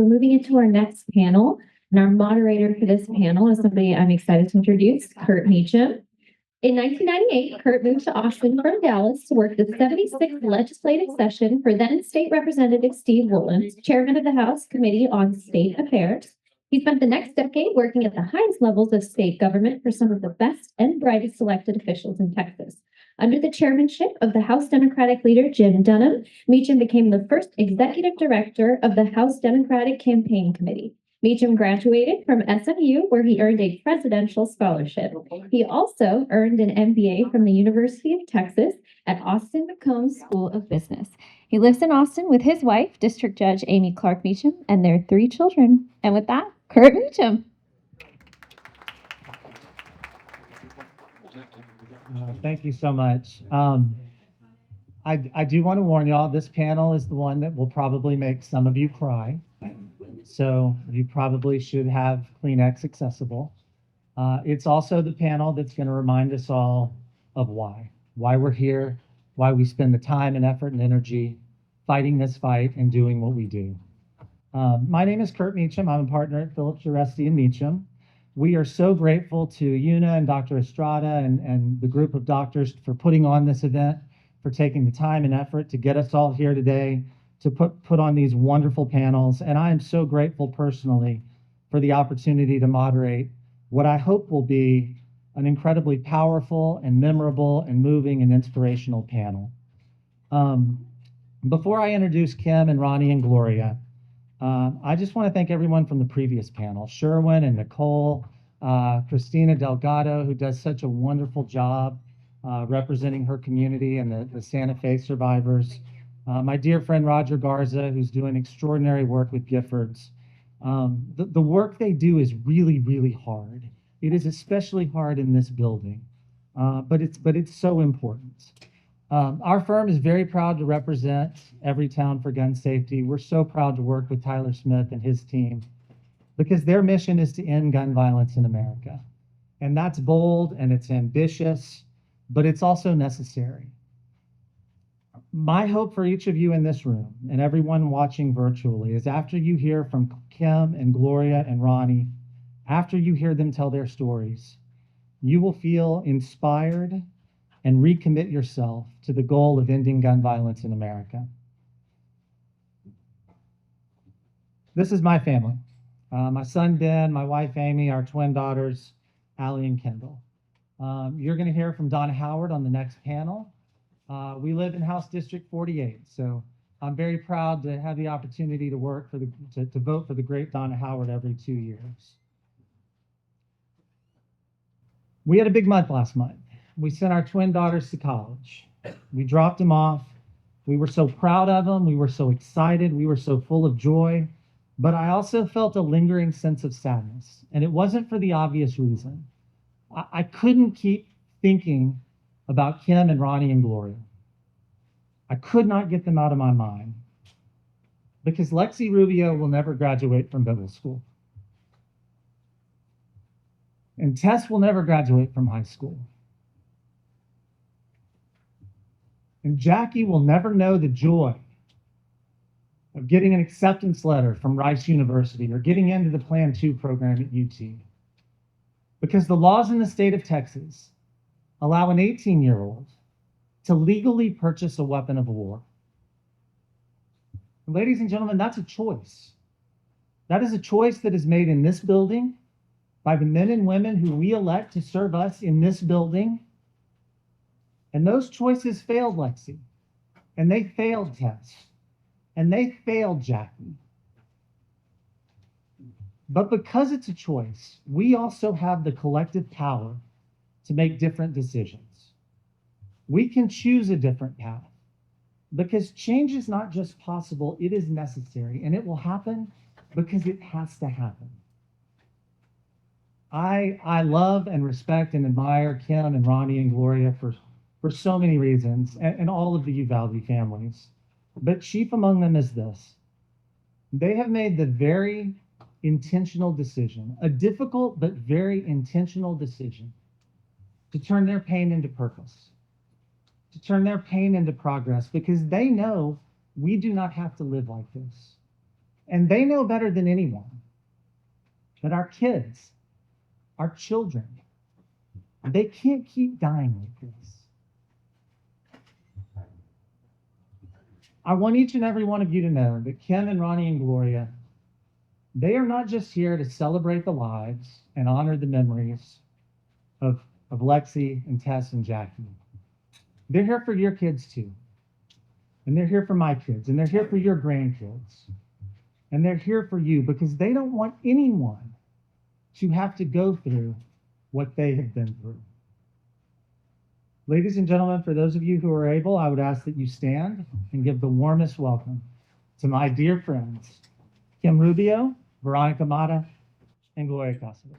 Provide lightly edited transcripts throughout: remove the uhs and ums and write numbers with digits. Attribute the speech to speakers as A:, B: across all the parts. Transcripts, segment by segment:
A: We're moving into our next panel, and our moderator for this panel is somebody I'm excited to introduce, Kurt Meachum. In 1998, Kurt moved to Austin from Dallas to work the 76th legislative session for then State Representative Steve Woolens, chairman of the House Committee on State Affairs. He spent the next decade working at the highest levels of state government for some of the best and brightest elected officials in Texas. Under the chairmanship of the House Democratic leader Jim Dunham, Meachum became the first executive director of the House Democratic Campaign Committee. Meachum graduated from SMU, where he earned a presidential scholarship. He also earned an MBA from the University of Texas at Austin McCombs School of Business. He lives in Austin with his wife, District Judge Amy Clark Meachum, and their 3 children. And with that, Kurt Meachum.
B: Thank you so much. I do want to warn y'all, this panel is the one that will probably make some of you cry. So you probably should have Kleenex accessible. It's also the panel that's going to remind us all of why we're here, why we spend the time and effort and energy fighting this fight and doing what we do. My name is Kurt Meachum. I'm a partner at Phillips, Uresti, and Meachum. We are so grateful to Una and Dr. Estrada and the group of doctors for putting on this event, for taking the time and effort to get us all here today, to put on these wonderful panels. And I am so grateful personally for the opportunity to moderate what I hope will be an incredibly powerful and memorable and moving and inspirational panel. Before I introduce Kim and Ronnie and Gloria, I just want to thank everyone from the previous panel, Sherwin and Nicole, Christina Delgado, who does such a wonderful job representing her community and the Santa Fe survivors. My dear friend Roger Garza, who's doing extraordinary work with Giffords. The work they do is really, really hard. It is especially hard in this building, but it's so important. Our firm is very proud to represent Everytown for gun safety. We're so proud to work with Tyler Smith and his team because their mission is to end gun violence in America. And that's bold and it's ambitious, but it's also necessary. My hope for each of you in this room and everyone watching virtually is after you hear from Kim and Gloria and Ronnie, after you hear them tell their stories, you will feel inspired and recommit yourself to the goal of ending gun violence in America. This is my family. My son, Ben, my wife, Amy, our twin daughters, Allie and Kendall. You're gonna hear from Donna Howard on the next panel. We live in House District 48, so I'm very proud to have the opportunity to work to vote for the great Donna Howard every 2 years. We had a big month last month. We sent our twin daughters to college. We dropped them off. We were so proud of them. We were so excited. We were so full of joy. But I also felt a lingering sense of sadness. And it wasn't for the obvious reason. I couldn't keep thinking about Kim and Ronnie and Gloria. I could not get them out of my mind because Lexi Rubio will never graduate from middle school. And Tess will never graduate from high school. And Jackie will never know the joy of getting an acceptance letter from Rice University or getting into the Plan 2 program at UT. Because the laws in the state of Texas allow an 18-year-old to legally purchase a weapon of war. And ladies and gentlemen, that's a choice. That is a choice that is made in this building by the men and women who we elect to serve us in this building. And those choices failed Lexi, and they failed Tess, and they failed Jackie. But because it's a choice, we also have the collective power to make different decisions. We can choose a different path because change is not just possible, it is necessary, and it will happen because it has to happen. I love and respect and admire Kim and Ronnie and Gloria for so many reasons, and all of the Uvalde families. But chief among them is this. They have made the very intentional decision, a difficult but very intentional decision, to turn their pain into purpose, to turn their pain into progress, because they know we do not have to live like this. And they know better than anyone that our kids, our children, they can't keep dying like this. I want each and every one of you to know that Kim and Ronnie and Gloria, they are not just here to celebrate the lives and honor the memories of Lexi and Tess and Jackie. They're here for your kids too. And they're here for my kids. And they're here for your grandkids. And they're here for you because they don't want anyone to have to go through what they have been through. Ladies and gentlemen, for those of you who are able, I would ask that you stand and give the warmest welcome to my dear friends, Kim Rubio, Veronica Mata, and Gloria Cazares.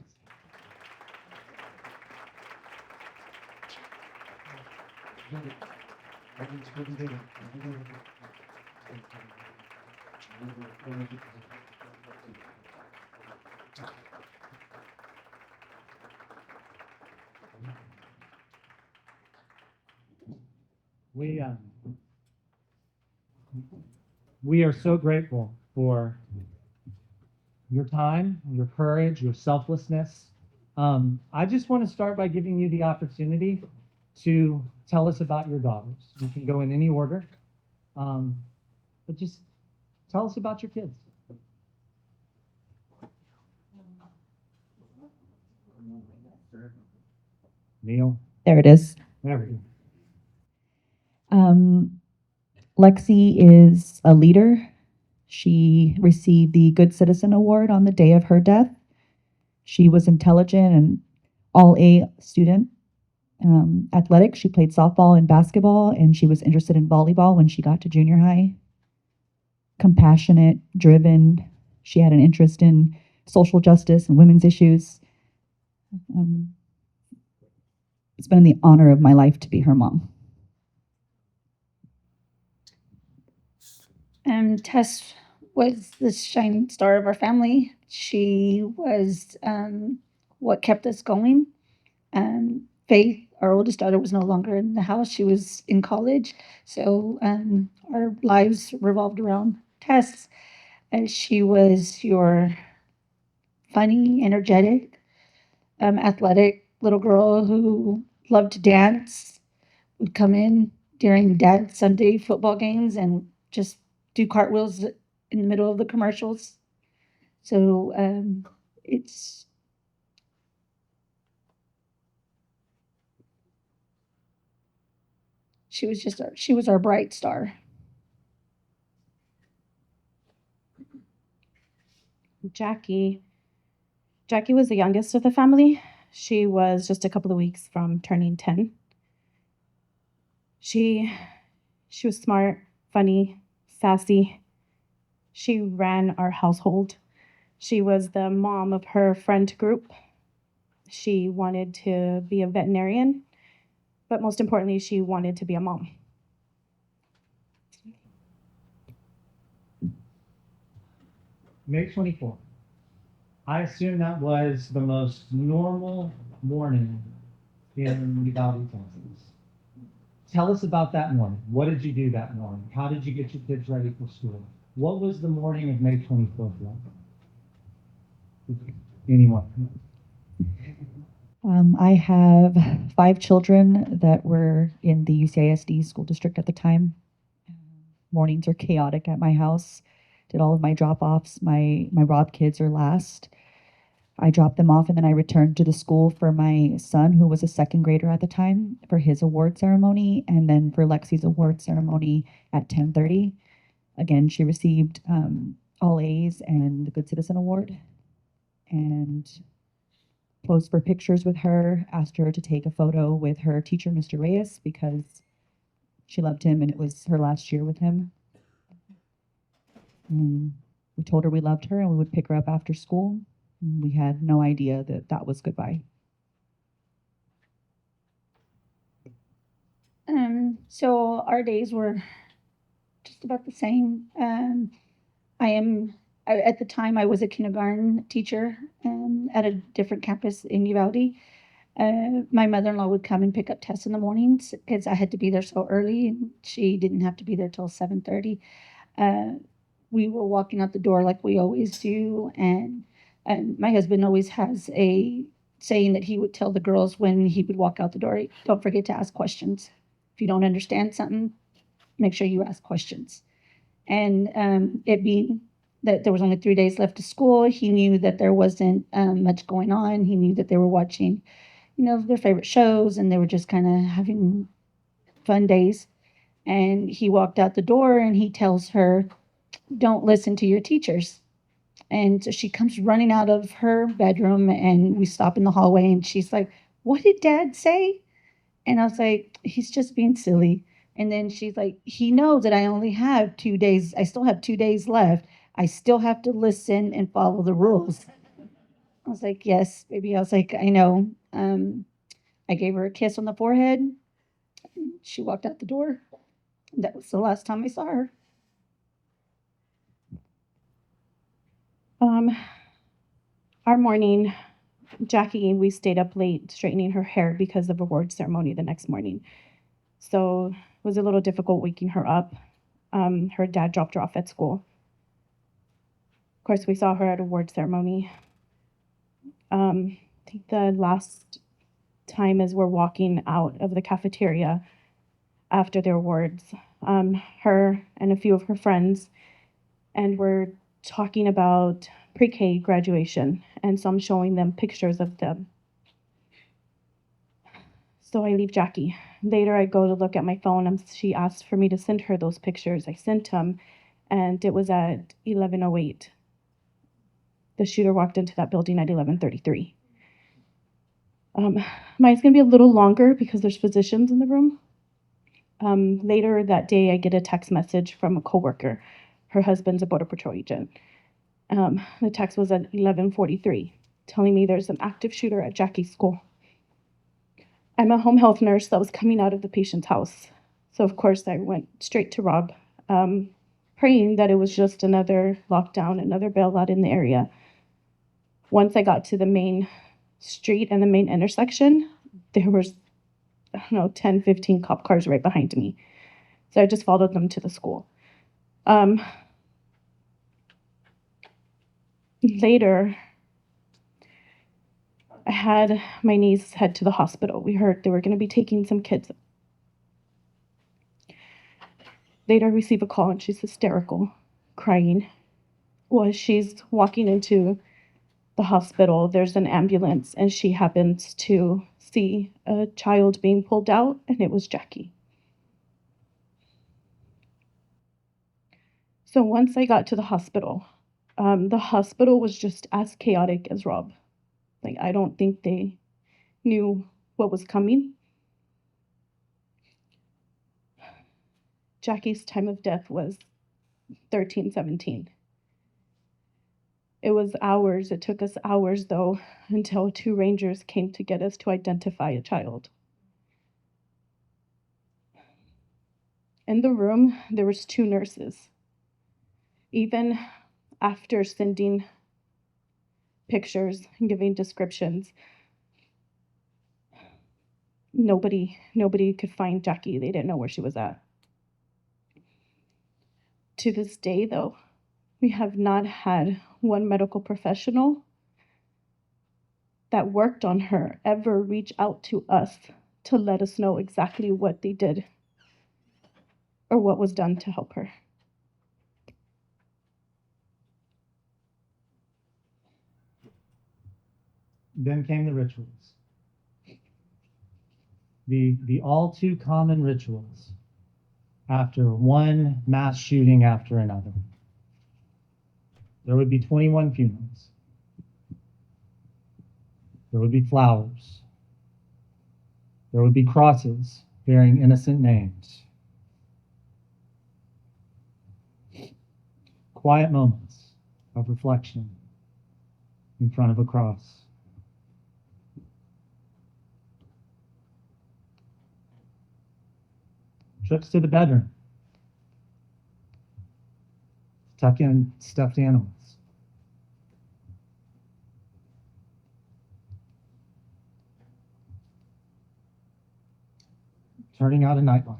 B: We are so grateful for your time, your courage, your selflessness. I just want to start by giving you the opportunity to tell us about your daughters. You can go in any order, but just tell us about your kids. Neil.
C: There it is.
B: There we go.
C: Lexi is a leader. She received the Good Citizen Award on the day of her death. She was intelligent and all A student. Athletic, she played softball and basketball, and she was interested in volleyball when she got to junior high. Compassionate, driven. She had an interest in social justice and women's issues. It's been the honor of my life to be her mom.
D: Tess was the shining star of our family. She was what kept us going. Faith, our oldest daughter, was no longer in the house. She was in college. So our lives revolved around Tess. And she was your funny, energetic, athletic little girl who loved to dance, would come in during Dad's Sunday football games and just do cartwheels in the middle of the commercials. So she was our bright star.
E: Jackie was the youngest of the family. She was just a couple of weeks from turning 10. She was smart, funny, sassy. She ran our household. She was the mom of her friend group. She wanted to be a veterinarian, but most importantly, she wanted to be a mom.
B: May 24th. I assume that was the most normal morning in Uvalde, Texas. Tell us about that morning. What did you do that morning? How did you get your kids ready for school? What was the morning of May 24th like? Anyone?
C: I have 5 children that were in the UCISD school district at the time. Mornings are chaotic at my house. Did all of my drop-offs. My Rob kids are last. I dropped them off and then I returned to the school for my son, who was a second grader at the time, for his award ceremony, and then for Lexi's award ceremony at 10:30. Again, she received all A's and the Good Citizen Award, and posed for pictures with her, asked her to take a photo with her teacher, Mr. Reyes, because she loved him and it was her last year with him. We told her we loved her and we would pick her up after school. We had no idea that that was goodbye.
D: So our days were just about the same. At the time, I was a kindergarten teacher at a different campus in Uvalde. My mother-in-law would come and pick up Tess in the mornings because I had to be there so early, and she didn't have to be there till 7:30. we were walking out the door like we always do, and my husband always has a saying that he would tell the girls when he would walk out the door, don't forget to ask questions. If you don't understand something, make sure you ask questions. And it being that there was only 3 days left of school, he knew that there wasn't much going on. He knew that they were watching, their favorite shows, and they were just kind of having fun days. And he walked out the door and he tells her, don't listen to your teachers. And so she comes running out of her bedroom, and we stop in the hallway, and she's like, what did Dad say? And I was like, he's just being silly. And then she's like, he knows that I only have 2 days. I still have 2 days left. I still have to listen and follow the rules. I was like, yes, baby. I was like, I know. I gave her a kiss on the forehead. She walked out the door. That was the last time I saw her.
E: Our morning, Jackie, we stayed up late straightening her hair because of award ceremony the next morning. So it was a little difficult waking her up. Her dad dropped her off at school. Of course, we saw her at award ceremony. I think the last time as we're walking out of the cafeteria after their awards, her and a few of her friends, and we're talking about pre-K graduation, and so I'm showing them pictures of them. So I leave Jackie. Later, I go to look at my phone, and she asked for me to send her those pictures. I sent them, and it was at 11:08. The shooter walked into that building at 11:33. Mine's gonna be a little longer because there's physicians in the room. Later that day, I get a text message from a coworker. Her husband's a Border Patrol agent. The text was at 11:43, telling me there's an active shooter at Jackie's school. I'm a home health nurse that was coming out of the patient's house. So of course I went straight to Rob, praying that it was just another lockdown, another bailout in the area. Once I got to the main street and the main intersection, there was, 10, 15 cop cars right behind me. So I just followed them to the school. Later, I had my niece head to the hospital. We heard they were going to be taking some kids. Later, I receive a call, and she's hysterical, crying. Well, she's walking into the hospital, there's an ambulance, and she happens to see a child being pulled out, and it was Jackie. So once I got to the hospital was just as chaotic as Rob. Like, I don't think they knew what was coming. Jackie's time of death was 13:17. It was hours. It took us hours, though, until 2 rangers came to get us to identify a child. In the room, there was 2 nurses. Even after sending pictures and giving descriptions, nobody could find Jackie. They didn't know where she was at. To this day, though, we have not had one medical professional that worked on her ever reach out to us to let us know exactly what they did or what was done to help her.
B: Then came the rituals. The all too common rituals after one mass shooting after another. There would be 21 funerals. There would be flowers. There would be crosses bearing innocent names. Quiet moments of reflection in front of a cross. Trips to the bedroom. Tuck in stuffed animals. Turning out a nightlight.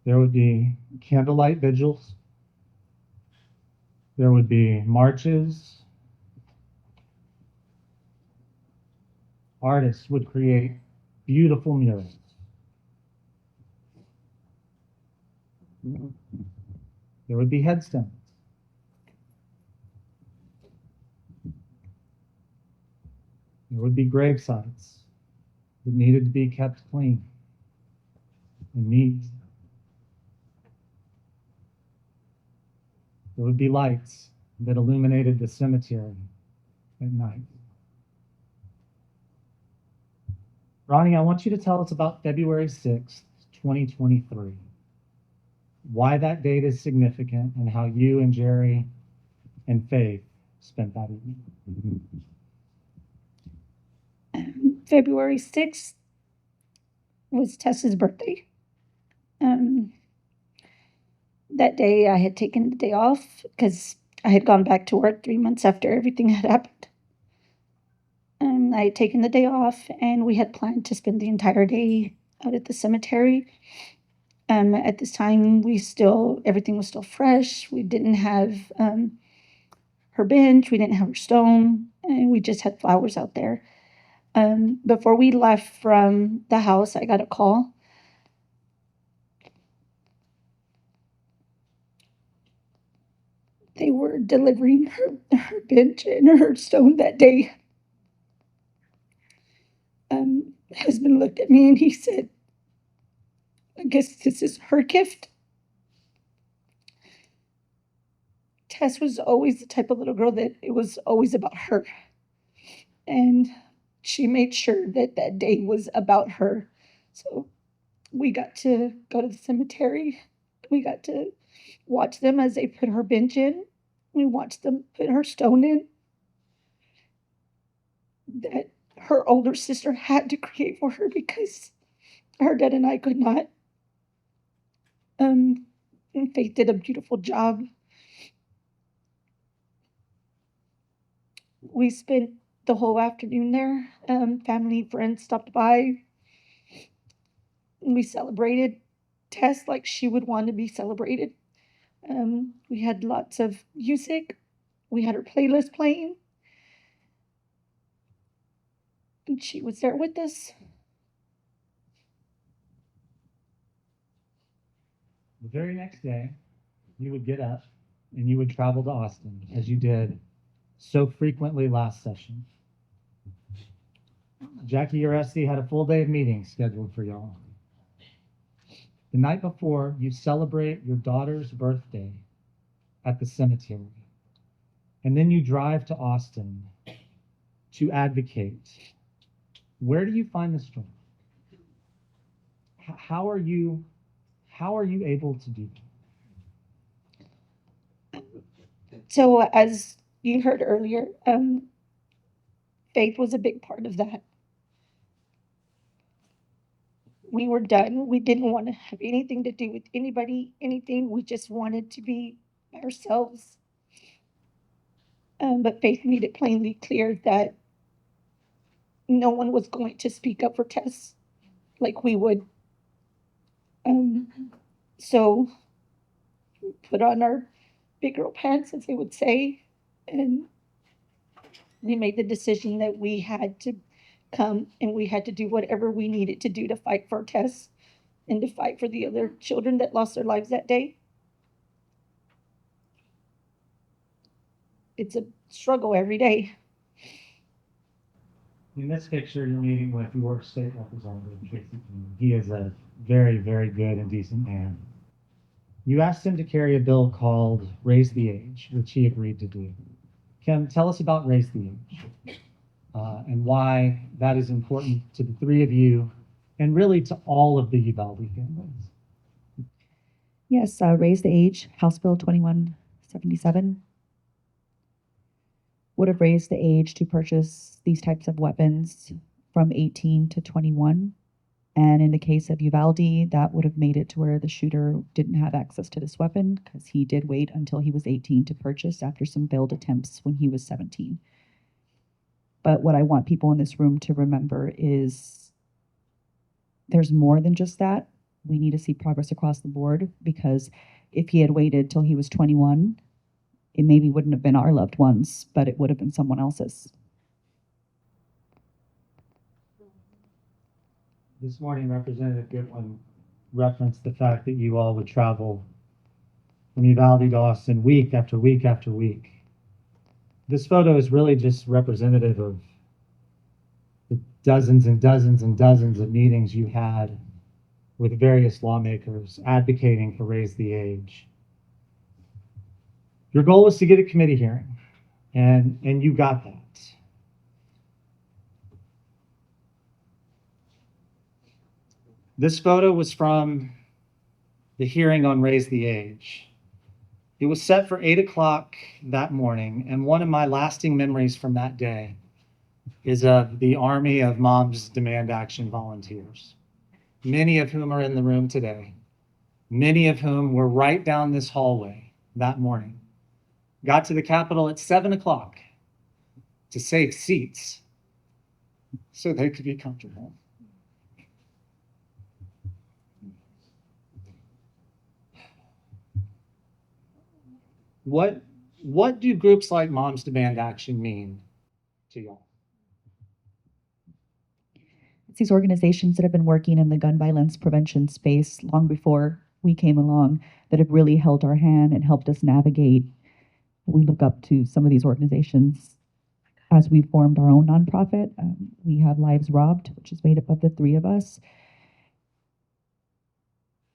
B: There would be candlelight vigils. There would be marches. Artists would create beautiful murals. There would be headstones. There would be grave sites that needed to be kept clean and neat. There would be lights that illuminated the cemetery at night. Ronnie, I want you to tell us about February 6th, 2023. Why that date is significant and how you and Jerry and Faith spent that evening.
D: February 6th was Tess's birthday. That day I had taken the day off because I had gone back to work 3 months after everything had happened. I had taken the day off and we had planned to spend the entire day out at the cemetery. At this time, everything was still fresh. We didn't have her bench, we didn't have her stone, and we just had flowers out there. Before we left from the house, I got a call. They were delivering her bench and her stone that day. My husband looked at me and he said, I guess this is her gift. Tess was always the type of little girl that it was always about her. And she made sure that that day was about her. So we got to go to the cemetery. We got to watch them as they put her bench in. We watched them put her stone in. That her older sister had to create for her because her dad and I could not. And Faith did a beautiful job. We spent the whole afternoon there. Family, friends stopped by. We celebrated Tess like she would want to be celebrated. We had lots of music. We had her playlist playing. And she was there with us.
B: The very next day, you would get up and you would travel to Austin, as you did so frequently last session. Jackie Uresti had a full day of meetings scheduled for y'all. The night before, you celebrate your daughter's birthday at the cemetery. And then you drive to Austin to advocate. Where do you find the strength? How are you able to do that?
D: So as you heard earlier, Faith was a big part of that. We were done. We didn't want to have anything to do with anybody, anything. We just wanted to be ourselves. But Faith made it plainly clear that no one was going to speak up for Tess like we would. So we put on our big girl pants, as they would say, and we made the decision that we had to come and we had to do whatever we needed to do to fight for Tess and to fight for the other children that lost their lives that day. It's a struggle every day.
B: In this picture, you're meeting with your state representative, Tracy King. He is a very, very good and decent man. You asked him to carry a bill called Raise the Age, which he agreed to do. Kim, tell us about Raise the Age and why that is important to the three of you and really to all of the Uvalde families.
C: Yes, Raise the Age, House Bill 2177 would have raised the age to purchase these types of weapons from 18 to 21. And in the case of Uvalde, that would have made it to where the shooter didn't have access to this weapon because he did wait until he was 18 to purchase after some failed attempts when he was 17. But what I want people in this room to remember is there's more than just that. We need to see progress across the board, because if he had waited till he was 21, it maybe wouldn't have been our loved ones, but it would have been someone else's.
B: This morning, Representative Goodwin referenced the fact that you all would travel from Uvalde to Austin week after week after week. This photo is really just representative of the dozens and dozens and dozens of meetings you had with various lawmakers advocating for raise the age. Your goal was to get a committee hearing, and you got that. This photo was from the hearing on raise the age. It was set for 8 o'clock that morning, and one of my lasting memories from that day is of the army of Moms Demand Action volunteers, many of whom are in the room today, many of whom were right down this hallway that morning, got to the Capitol at 7 o'clock to save seats so they could be comfortable. What do groups like Moms Demand Action mean to y'all?
C: It's these organizations that have been working in the gun violence prevention space long before we came along that have really held our hand and helped us navigate. We look up to some of these organizations as we formed our own nonprofit. We have Lives Robbed, which is made up of the three of us.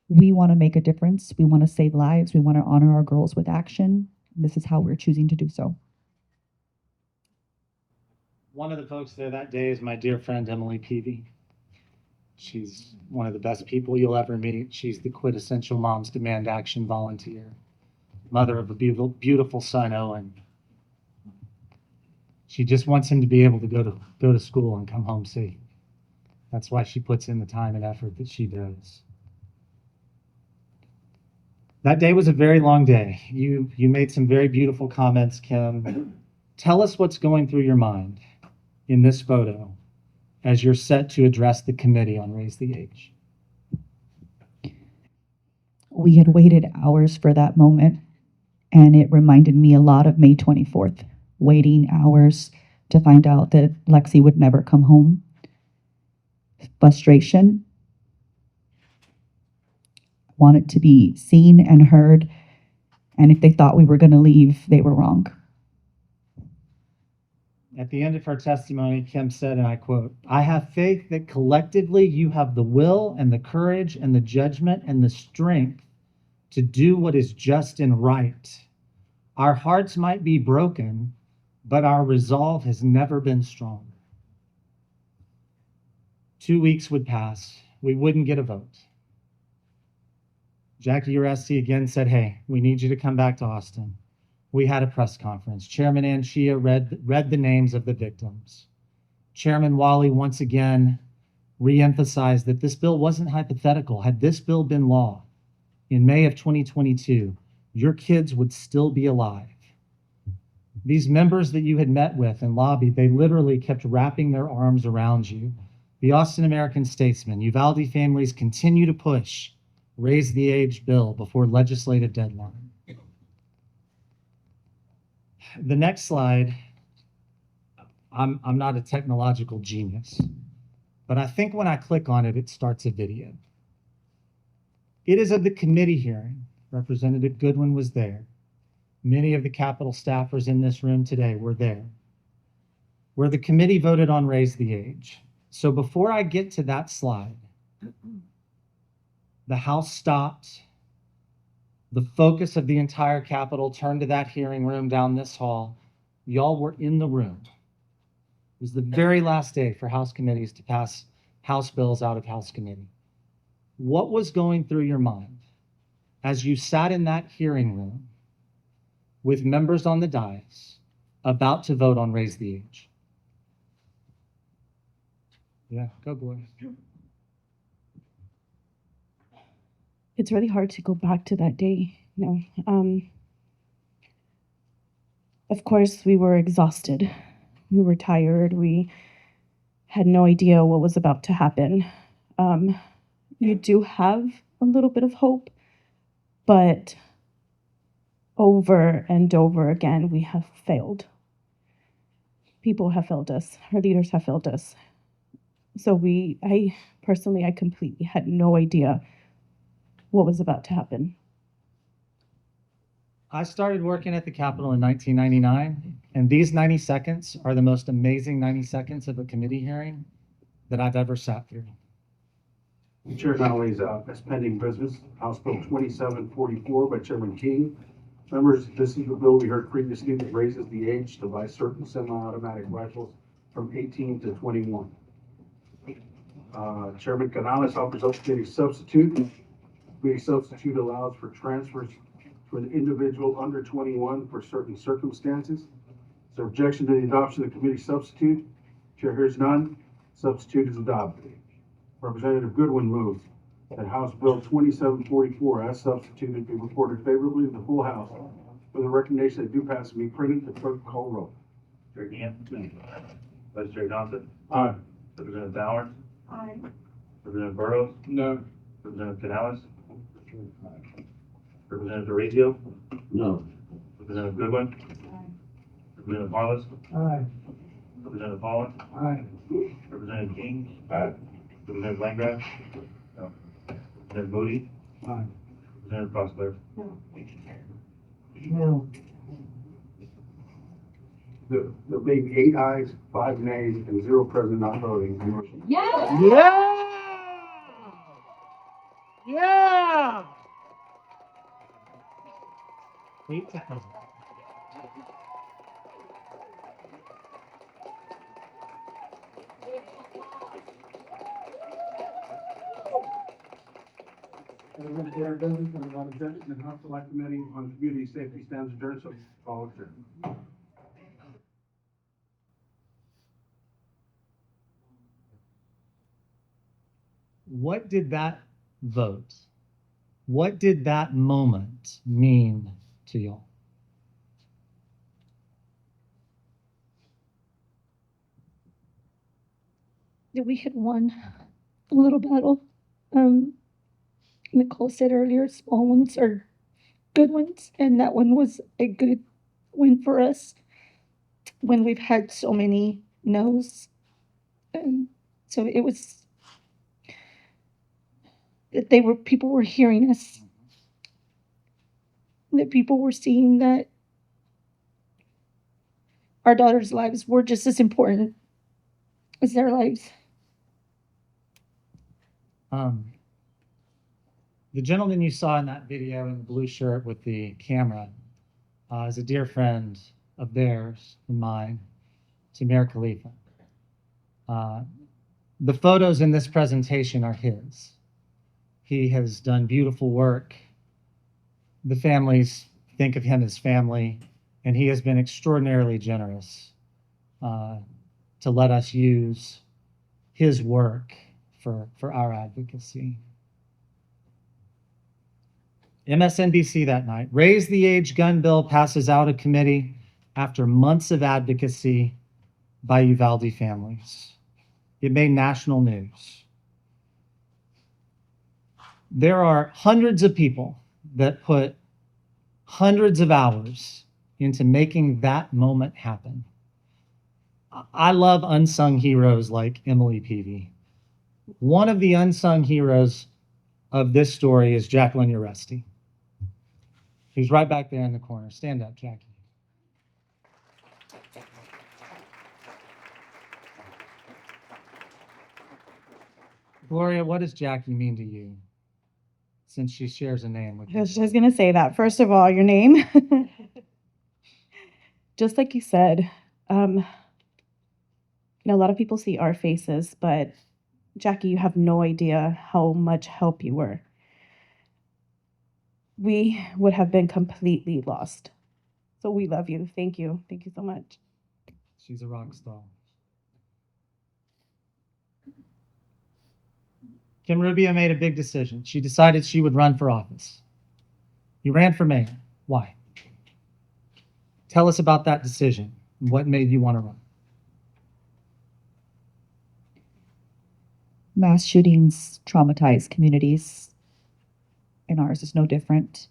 C: We want to make a difference. We want to save lives. We want to honor our girls with action. This is how we're choosing to do so.
B: One of the folks there that day is my dear friend, Emily Peavy. She's one of the best people you'll ever meet. She's the quintessential Moms Demand Action volunteer, mother of a beautiful, beautiful son, Owen. She just wants him to be able to go to school and come home safe. That's why she puts in the time and effort that she does. That day was a very long day. You made some very beautiful comments, Kim. Tell us what's going through your mind in this photo as you're set to address the committee on Raise the Age.
C: We had waited hours for that moment, and it reminded me a lot of May 24th, waiting hours to find out that Lexi would never come home. Frustration. Wanted to be seen and heard, and if they thought we were going to leave, they were wrong.
B: At the end of her testimony, Kim said, and I quote, "I have faith that collectively you have the will and the courage and the judgment and the strength to do what is just and right. Our hearts might be broken, but our resolve has never been stronger." 2 weeks would pass. We wouldn't get a vote. Jackie Uresti again said, "Hey, we need you to come back to Austin." We had a press conference. Chairman Anchia read the names of the victims. Chairman Wally once again reemphasized that this bill wasn't hypothetical. Had this bill been law in May of 2022, your kids would still be alive. These members that you had met with and lobbied, they literally kept wrapping their arms around you. The Austin American-Statesman, Uvalde families continue to push Raise the Age bill before legislative deadline. The next slide, I'm not a technological genius, but I think when I click on it, it starts a video. It is of the committee hearing. Representative Goodwin was there. Many of the Capitol staffers in this room today were there, where the committee voted on Raise the Age. So before I get to that slide, the House stopped. The focus of the entire Capitol turned to that hearing room down this hall. Y'all were in the room. It was the very last day for House committees to pass House bills out of House committee. What was going through your mind as you sat in that hearing room with members on the dais about to vote on Raise the Age? Yeah, go Gloria.
E: It's really hard to go back to that day, Of course, we were exhausted. We were tired. We had no idea what was about to happen. you do have a little bit of hope, but over and over again, we have failed. People have failed us. Our leaders have failed us. So I personally, I completely had no idea what was about to happen.
B: I started working at the Capitol in 1999, and these 90 seconds are the most amazing 90 seconds of a committee hearing that I've ever sat through.
F: The chair now lays out as pending business, House Bill 2744 by Chairman King. Members, this is the bill we heard previously that raises the age to buy certain semi-automatic rifles from 18 to 21. Chairman Canales offers up committee substitute. Committee substitute allows for transfers for an individual under 21 for certain circumstances. Is there objection to the adoption of the committee substitute? Chair hears none. Substitute is adopted. Representative Goodwin moves that House Bill 2744 as substituted be reported favorably to the full House with a recommendation that due pass be printed. The clerk call roll.
G: Chair Gann. Vice Chair Johnson.
F: Aye.
G: Representative Bowers.
D: Aye.
G: Representative Burrows.
F: No.
G: Representative Canales. Representative Rubio.
F: No.
G: Representative Goodwin. Representative Harless.
F: Aye.
G: Representative Holland.
F: Aye.
G: Representative King.
F: Aye.
G: Representative Landgraf. No. Representative Moody.
F: Aye.
G: Representative Prosper.
F: No. There being 8 ayes, 5 nays, and 0 present not voting. The motion.
A: Yes.
B: Yeah! Yeah! 8 seconds.
F: Everyone there doesn't, and not objected, and House Select Committee on Community Safety stands adjourned, so call adjourned.
B: What did that vote, what did that moment mean to y'all?
D: That we had won a little battle. Nicole said earlier, small ones are good ones, and that one was a good win for us when we've had so many no's. So it was that people were hearing us, that people were seeing that our daughters' lives were just as important as their lives.
B: The gentleman you saw in that video in the blue shirt with the camera is a dear friend of theirs and mine, Tamir Khalifa. The photos in this presentation are his. He has done beautiful work. The families think of him as family, and he has been extraordinarily generous to let us use his work for our advocacy. MSNBC that night, raise the age gun bill passes out of committee after months of advocacy by Uvalde families. It made national news. There are hundreds of people that put hundreds of hours into making that moment happen. I love unsung heroes like Emily Peavy. One of the unsung heroes of this story is Jacqueline Uresti. He's right back there in the corner. Stand up, Jackie. Gloria, what does Jackie mean to you, since she shares a name with
E: I
B: you?
E: was just going to say that. First of all, your name. Just like you said, a lot of people see our faces, but Jackie, you have no idea how much help you were. We would have been completely lost. So we love you. Thank you. Thank you so much.
B: She's a rock star. Kim Rubio made a big decision. She decided she would run for office. You ran for mayor. Why? Tell us about that decision. What made you want to run?
C: Mass shootings traumatize communities, and ours is no different.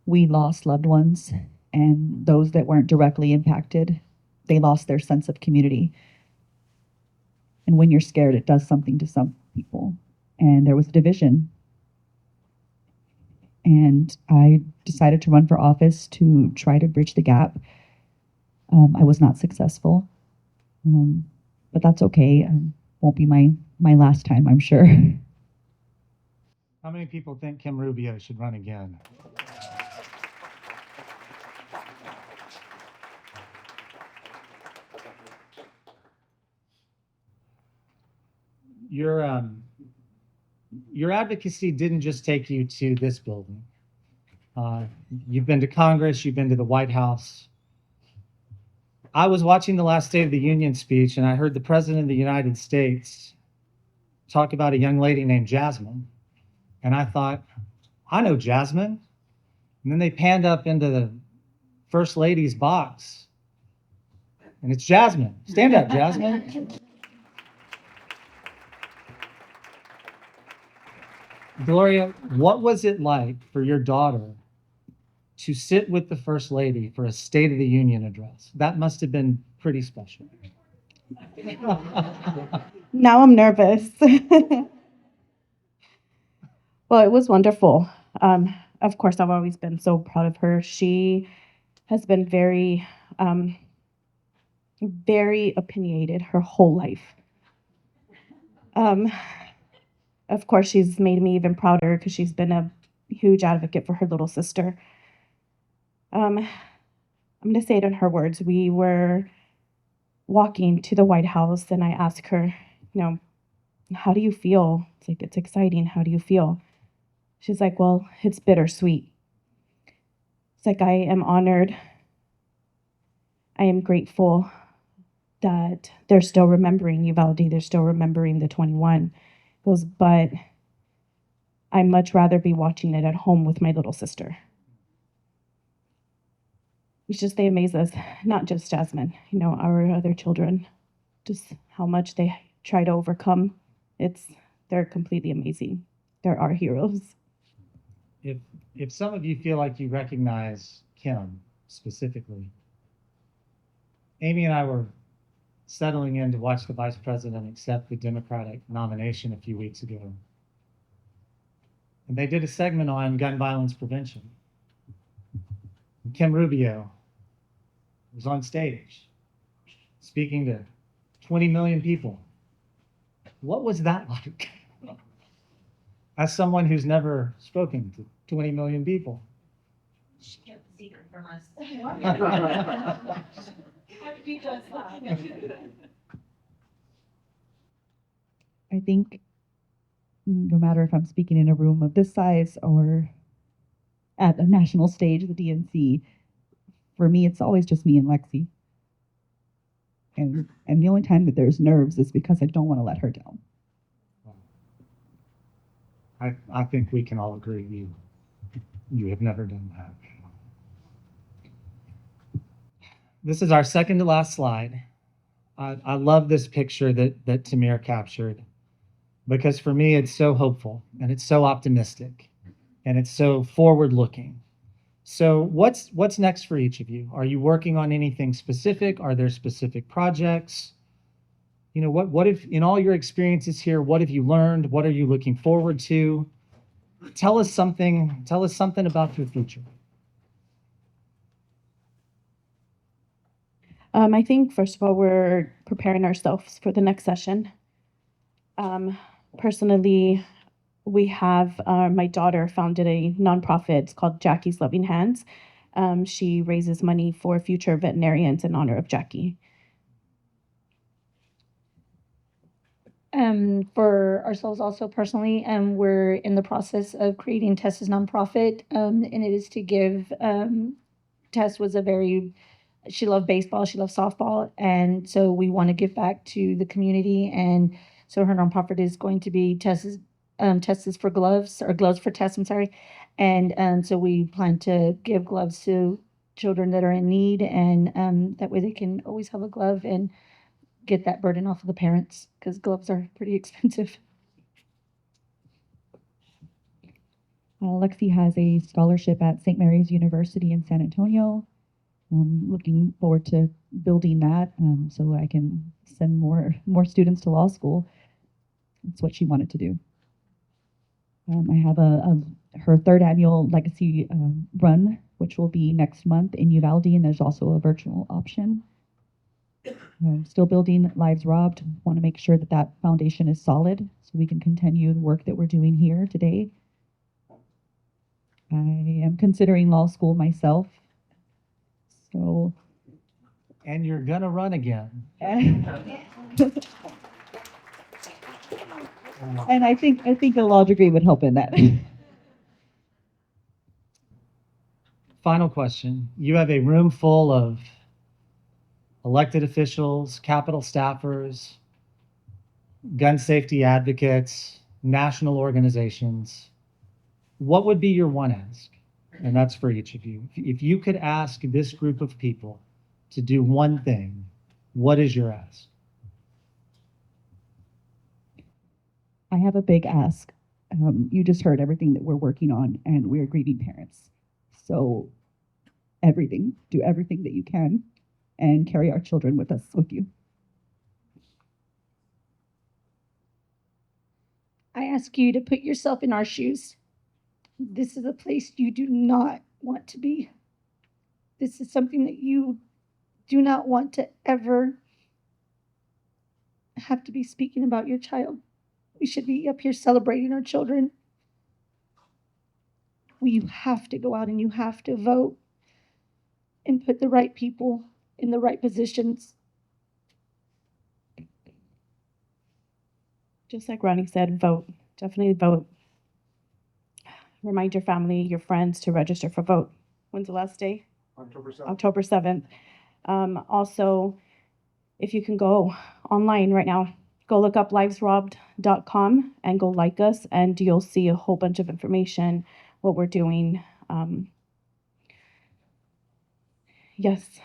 C: We lost loved ones, and those that weren't directly impacted, they lost their sense of community. And when you're scared, it does something to some people. And there was a division. And I decided to run for office to try to bridge the gap. I was not successful, but that's okay. Won't be my last time, I'm sure.
B: How many people think Kim Rubio should run again? Your advocacy didn't just take you to this building. You've been to Congress, you've been to the White House. I was watching the last State of the Union speech, and I heard the President of the United States talk about a young lady named Jasmine. And I thought, I know Jasmine. And then they panned up into the First Lady's box. And it's Jasmine. Stand up, Jasmine. Gloria, what was it like for your daughter to sit with the First Lady for a State of the Union address? That must have been pretty special.
E: Now I'm nervous. Well, it was wonderful. Of course, I've always been so proud of her. She has been very, very opinionated her whole life. Of course, she's made me even prouder because she's been a huge advocate for her little sister. I'm going to say it in her words. We were walking to the White House, and I asked her, how do you feel? It's like, it's exciting. How do you feel? She's like, well, it's bittersweet. It's like, I am honored. I am grateful that they're still remembering Uvalde. They're still remembering the 21. Goes, but I'd much rather be watching it at home with my little sister. It's just, they amaze us, not just Jasmine, our other children, just how much they try to overcome. They're completely amazing. They're our heroes.
B: If some of you feel like you recognize Kim specifically, Amy and I were settling in to watch the vice president accept the Democratic nomination a few weeks ago. And they did a segment on gun violence prevention. And Kim Rubio was on stage speaking to 20 million people. What was that like? As someone who's never spoken to 20 million people.
H: She kept the secret from us.
C: I think no matter if I'm speaking in a room of this size or at a national stage, the DNC, for me, it's always just me and Lexi. And the only time that there's nerves is because I don't want to let her down.
B: I think we can all agree you have never done that. This is our second to last slide. I love this picture that Tamir captured because for me it's so hopeful and it's so optimistic and it's so forward looking. So what's next for each of you? Are you working on anything specific? Are there specific projects? What if in all your experiences here, what have you learned? What are you looking forward to? Tell us something about your future.
E: I think, first of all, we're preparing ourselves for the next session. Personally, we have my daughter founded a nonprofit. It's called Jackie's Loving Hands. She raises money for future veterinarians in honor of Jackie.
D: For ourselves also personally, we're in the process of creating Tess's nonprofit, and it is to give, Tess was she loved baseball, she loved softball, and so we want to give back to the community, and so her nonprofit is going to be Tess's for gloves, or gloves for Tess, I'm sorry, and so we plan to give gloves to children that are in need, and that way they can always have a glove, and get that burden off of the parents because gloves are pretty expensive.
C: Lexi has a scholarship at St. Mary's University in San Antonio. I'm looking forward to building that so I can send more students to law school. That's what she wanted to do. I have her third annual legacy run, which will be next month in Uvalde, and there's also a virtual option. Still building Lives Robbed. Want to make sure that that foundation is solid so we can continue the work that we're doing here today. I am considering law school myself. So.
B: And you're gonna run again.
C: And I think a law degree would help in that.
B: Final question. You have a room full of elected officials, Capitol staffers, gun safety advocates, national organizations. What would be your one ask? And that's for each of you. If you could ask this group of people to do one thing, what is your ask?
C: I have a big ask. You just heard everything that we're working on, and we're grieving parents. So do everything that you can, and carry our children with you.
D: I ask you to put yourself in our shoes. This is a place you do not want to be. This is something that you do not want to ever have to be speaking about your child. We should be up here celebrating our children. You have to go out and you have to vote and put the right people in the right positions.
E: Just like Ronnie said, vote. Definitely vote. Remind your family, your friends to register for vote. When's the last day?
F: October 7th.
E: October 7th. Also, if you can go online right now, go look up livesrobbed.com and go like us, and you'll see a whole bunch of information, what we're doing. Yes.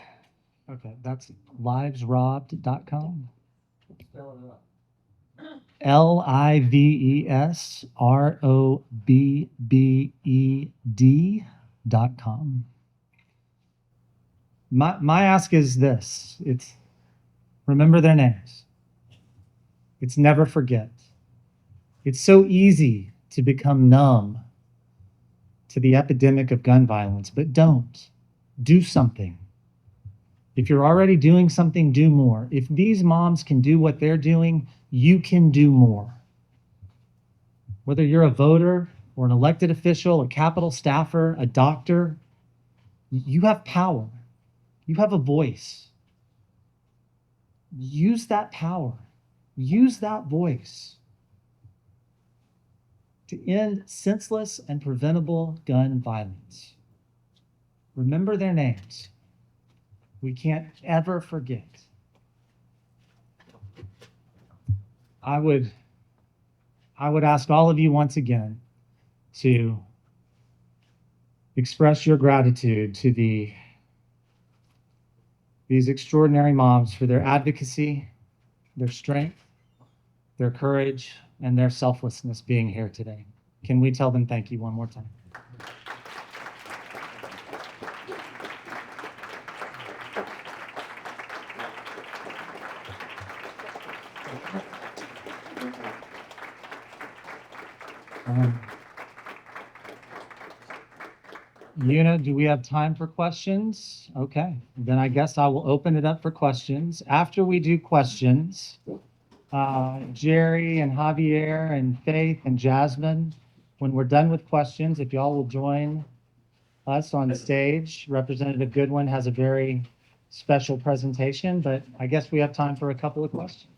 B: Okay, that's livesrobbed.com. LIVESROBBED.com. My ask is this. It's remember their names. It's never forget. It's so easy to become numb to the epidemic of gun violence, but don't. Do something. If you're already doing something, do more. If these moms can do what they're doing, you can do more. Whether you're a voter or an elected official, a Capitol staffer, a doctor, you have power. You have a voice. Use that power. Use that voice to end senseless and preventable gun violence. Remember their names. We can't ever forget. I would ask all of you once again to express your gratitude to these extraordinary moms for their advocacy, their strength, their courage, and their selflessness being here today. Can we tell them thank you one more time? Una, do we have time for questions? Okay, then I guess I will open it up for questions. After we do questions, Jerry and Javier and Faith and Jasmine, when we're done with questions, if y'all will join us on stage. Representative Goodwin has a very special presentation, but I guess we have time for a couple of questions.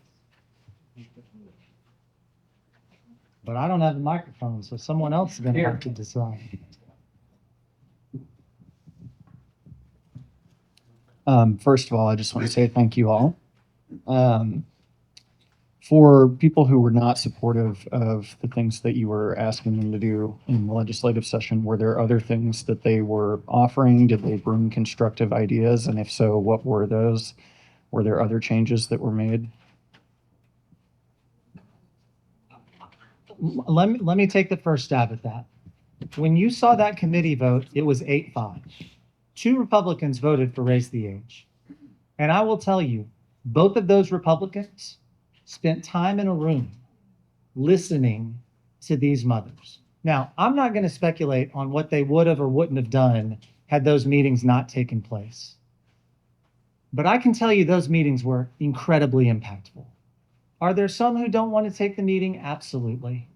B: But I don't have a microphone, so someone else is going to have to decide.
I: First of all, I just want to say thank you all. For people who were not supportive of the things that you were asking them to do in the legislative session, were there other things that they were offering? Did they bring constructive ideas? And if so, what were those? Were there other changes that were made?
B: Let me take the first stab at that. When you saw that committee vote, it was 8-5. 2 Republicans voted for raise the age. And I will tell you, both of those Republicans spent time in a room listening to these mothers. Now, I'm not going to speculate on what they would have or wouldn't have done had those meetings not taken place. But I can tell you those meetings were incredibly impactful. Are there some who don't want to take the meeting? Absolutely.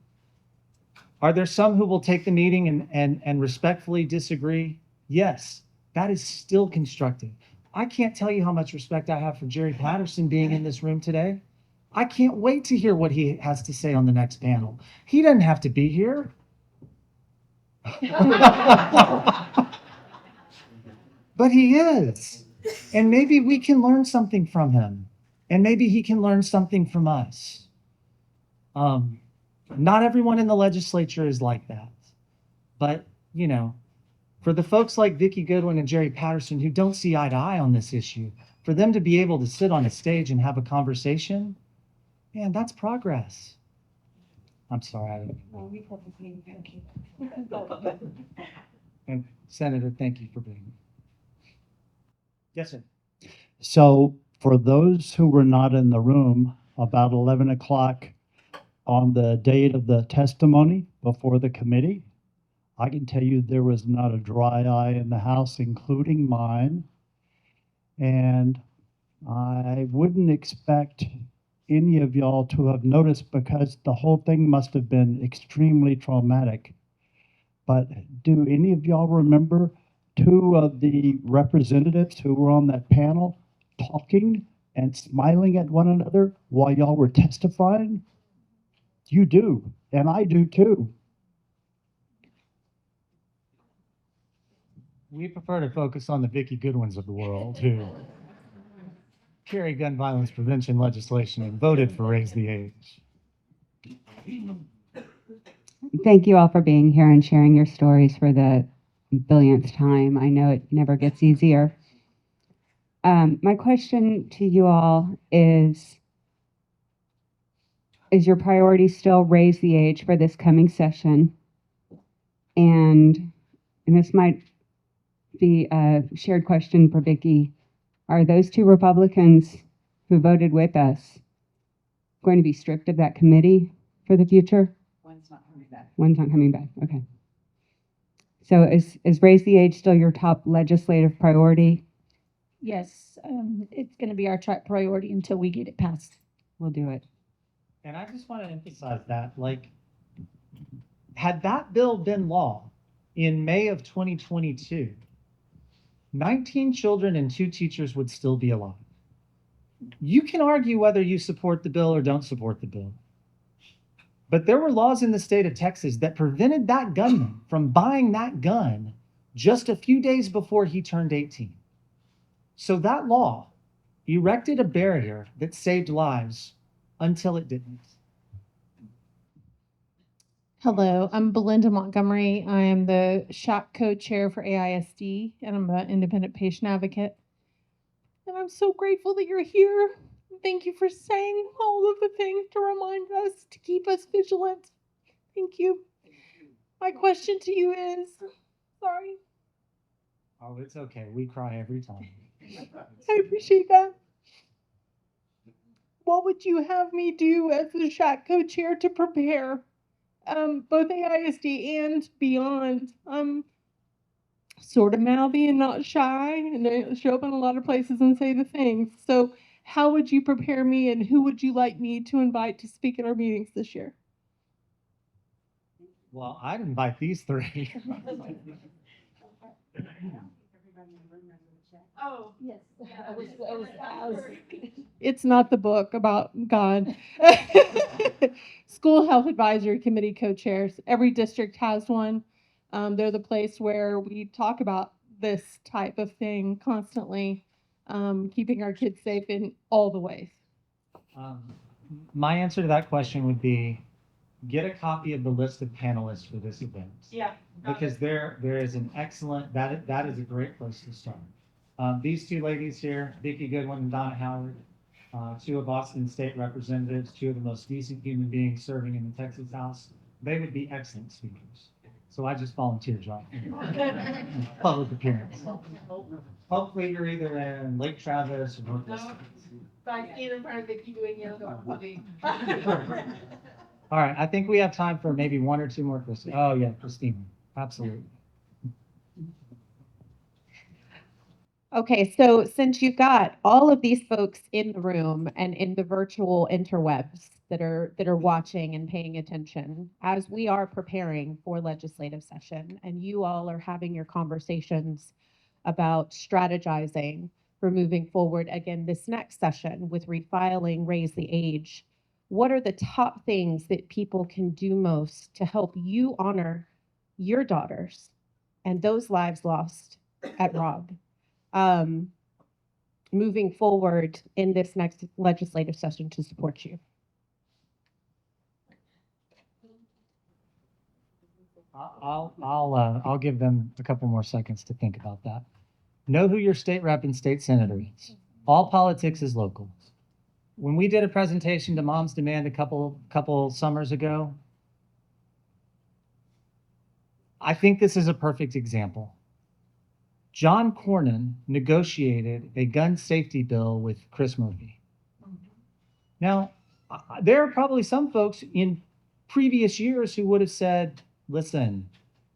B: Are there some who will take the meeting and respectfully disagree? Yes, that is still constructive. I can't tell you how much respect I have for Jerry Patterson being in this room today. I can't wait to hear what he has to say on the next panel. He doesn't have to be here. But he is. And maybe we can learn something from him. And maybe he can learn something from us. Not everyone in the legislature is like that. But, you know, for the folks like Vicki Goodwin and Jerry Patterson who don't see eye to eye on this issue, for them to be able to sit on a stage and have a conversation, man, that's progress. I'm sorry. And Senator, thank you for being here. Yes, sir.
J: So for those who were not in the room, about 11 o'clock on the date of the testimony before the committee, I can tell you there was not a dry eye in the house, including mine. And I wouldn't expect any of y'all to have noticed because the whole thing must have been extremely traumatic. But do any of y'all remember 2 of the representatives who were on that panel talking and smiling at one another while y'all were testifying? You do, and I do too.
B: We prefer to focus on the Vicki Goodwins of the world who carry gun violence prevention legislation and voted for raise the age.
K: Thank you all for being here and sharing your stories for the billionth time. I know it never gets easier. My question to you all is your priority still raise the age for this coming session? And this might be a shared question for Vicki. Are those 2 Republicans who voted with us going to be stripped of that committee for the future?
C: One's not coming back.
K: One's not coming back. Okay. So is raise the age still your top legislative priority?
D: Yes, it's going to be our top priority until we get it passed.
K: We'll do it.
B: And I just want to emphasize that, like, had that bill been law in May of 2022, 19 children and 2 teachers would still be alive. You can argue whether you support the bill or don't support the bill. But there were laws in the state of Texas that prevented that gunman from buying that gun just a few days before he turned 18. So that law erected a barrier that saved lives until it didn't.
L: Hello, I'm Belinda Montgomery. I am the SHOP co-chair for AISD, and I'm an independent patient advocate. And I'm so grateful that you're here. Thank you for saying all of the things to remind us, to keep us vigilant. Thank you. My question to you is, sorry.
B: Oh, it's okay. We cry every time.
L: I appreciate that. What would you have me do as the SHOP co-chair to prepare? Both AISD and beyond. I'm sort of mouthy and not shy, and I show up in a lot of places and say the things. So how would you prepare me, and who would you like me to invite to speak at our meetings this year?
B: Well, I'd invite these 3.
L: Oh, yes. It's not the book about God. School Health Advisory Committee co-chairs. Every district has one. They're the place where we talk about this type of thing constantly, keeping our kids safe in all the ways.
B: My answer to that question would be, get a copy of the list of panelists for this event.
L: Yeah.
B: Because there is an excellent, that is a great place to start. These two ladies here, Vicki Goodwin and Donna Howard, two of Boston's state representatives, two of the most decent human beings serving in the Texas House, they would be excellent speakers. So I just volunteered, John. Public appearance. Hopefully you're either in Lake Travis or Northwest.
L: I can't in front of Vicky doing yoga.
B: All right, I think we have time for maybe one or two more questions. Oh yeah, Christina, absolutely.
M: Okay, so since you've got all of these folks in the room and in the virtual interwebs that are watching and paying attention, as we are preparing for legislative session and you all are having your conversations about strategizing for moving forward again this next session with refiling Raise the Age, what are the top things that people can do most to help you honor your daughters and those lives lost at Rob? Moving forward in this next legislative session to support you.
B: I'll give them a couple more seconds to think about that. Know who your state rep and state senator is. All politics is local. When we did a presentation to Mom's Demand a couple summers ago, I think this is a perfect example. John Cornyn negotiated a gun safety bill with Chris Murphy. Now, there are probably some folks in previous years who would have said, listen,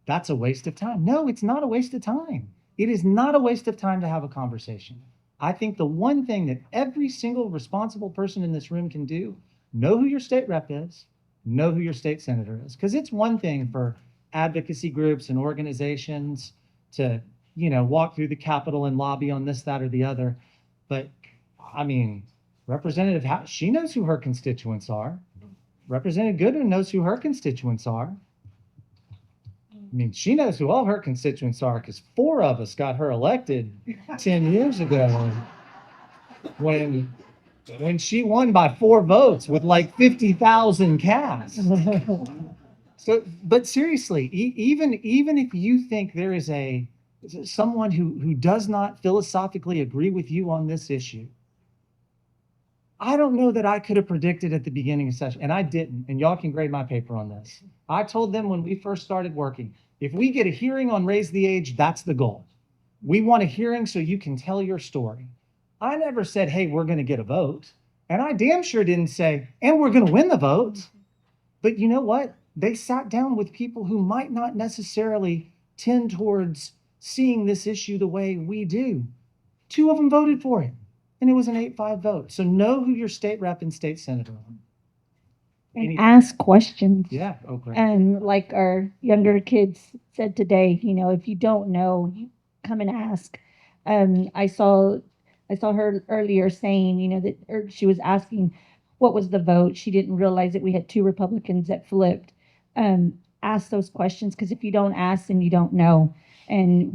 B: that's a waste of time. No, it's not a waste of time. It is not a waste of time to have a conversation. I think the one thing that every single responsible person in this room can do, know who your state rep is, know who your state senator is. Because it's one thing for advocacy groups and organizations to walk through the Capitol and lobby on this, that, or the other. But I mean, Representative she knows who her constituents are. Representative Goodwin knows who her constituents are. I mean, she knows who all her constituents are because 4 of us got her elected 10 years ago when she won by 4 votes with like 50,000 casts. So, but seriously, even if you think there is someone who does not philosophically agree with you on this issue, I don't know that I could have predicted at the beginning of session, and I didn't, and y'all can grade my paper on this. I told them when we first started working, if we get a hearing on Raise the Age, that's the goal. We want a hearing so you can tell your story. I never said, hey, we're going to get a vote. And I damn sure didn't say, and we're going to win the vote. But you know what? They sat down with people who might not necessarily tend towards seeing this issue the way we do. 2 of them voted for it, and it was an 8-5 vote. So know who your state rep and state senator are.
D: And ask questions.
B: Yeah, okay.
D: And like our younger kids said today, if you don't know, you come and ask. I saw her earlier saying, that she was asking what was the vote. She didn't realize that we had 2 Republicans that flipped. Ask those questions, because if you don't ask, then you don't know. And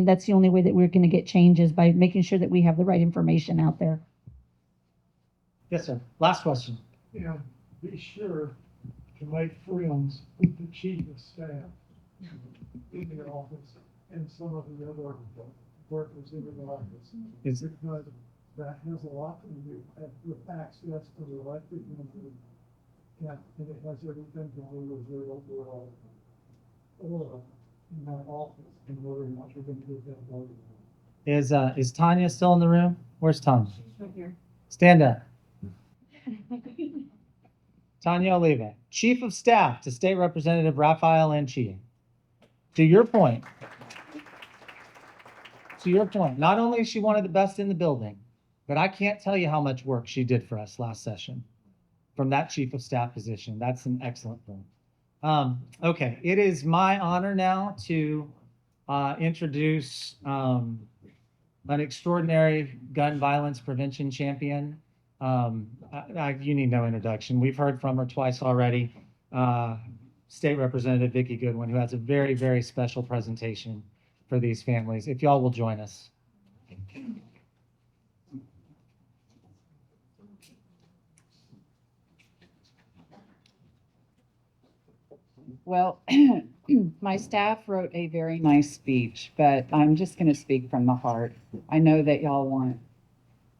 D: that's the only way that we're going to get changes, by making sure that we have the right information out there.
B: Yes, sir. Last question.
N: Yeah, be sure to make friends with the chief of staff in the office and some of the other workers in the office.
B: Is it?
N: Because that has a lot to do with access to the elected members. Yeah, and it has everything to do with their overall order in that office and whether or not you're going to get that voted.
B: Is Tanya still in the room? Where's Tanya?
D: She's right here.
B: Stand up. Tanya Oliva, Chief of Staff to State Representative Rafael Anchia. To your point, not only is she one of the best in the building, but I can't tell you how much work she did for us last session from that Chief of Staff position. That's an excellent thing. Okay, it is my honor now to introduce an extraordinary gun violence prevention champion. You need no introduction. We've heard from her twice already. State Representative Vicki Goodwin, who has a very, very special presentation for these families. If y'all will join us.
O: Well, my staff wrote a very nice speech, but I'm just going to speak from the heart. I know that y'all want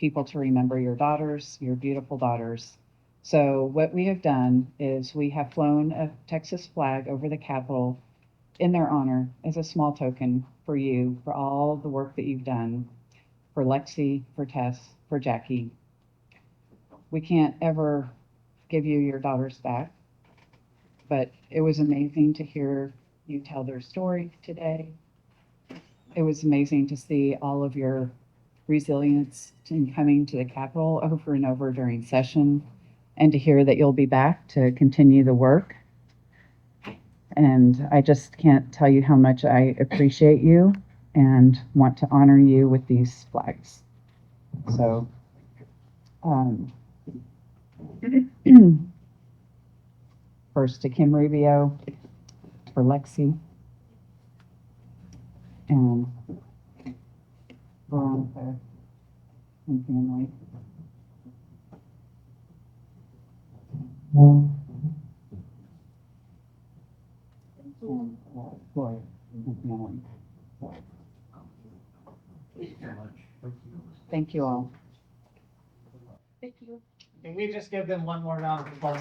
O: people to remember your daughters, your beautiful daughters. So what we have done is we have flown a Texas flag over the Capitol in their honor as a small token for you, for all the work that you've done, for Lexi, for Tess, for Jackie. We can't ever give you your daughters back, but it was amazing to hear you tell their story today. It was amazing to see all of your resilience in coming to the Capitol over and over during session, and to hear that you'll be back to continue the work. And I just can't tell you how much I appreciate you and want to honor you with these flags. So, first to Kim Rubio, for Lexi, and Veronica and family. And Gloria and family. Thank you all.
D: Thank you.
B: Can we just give them one more round of applause?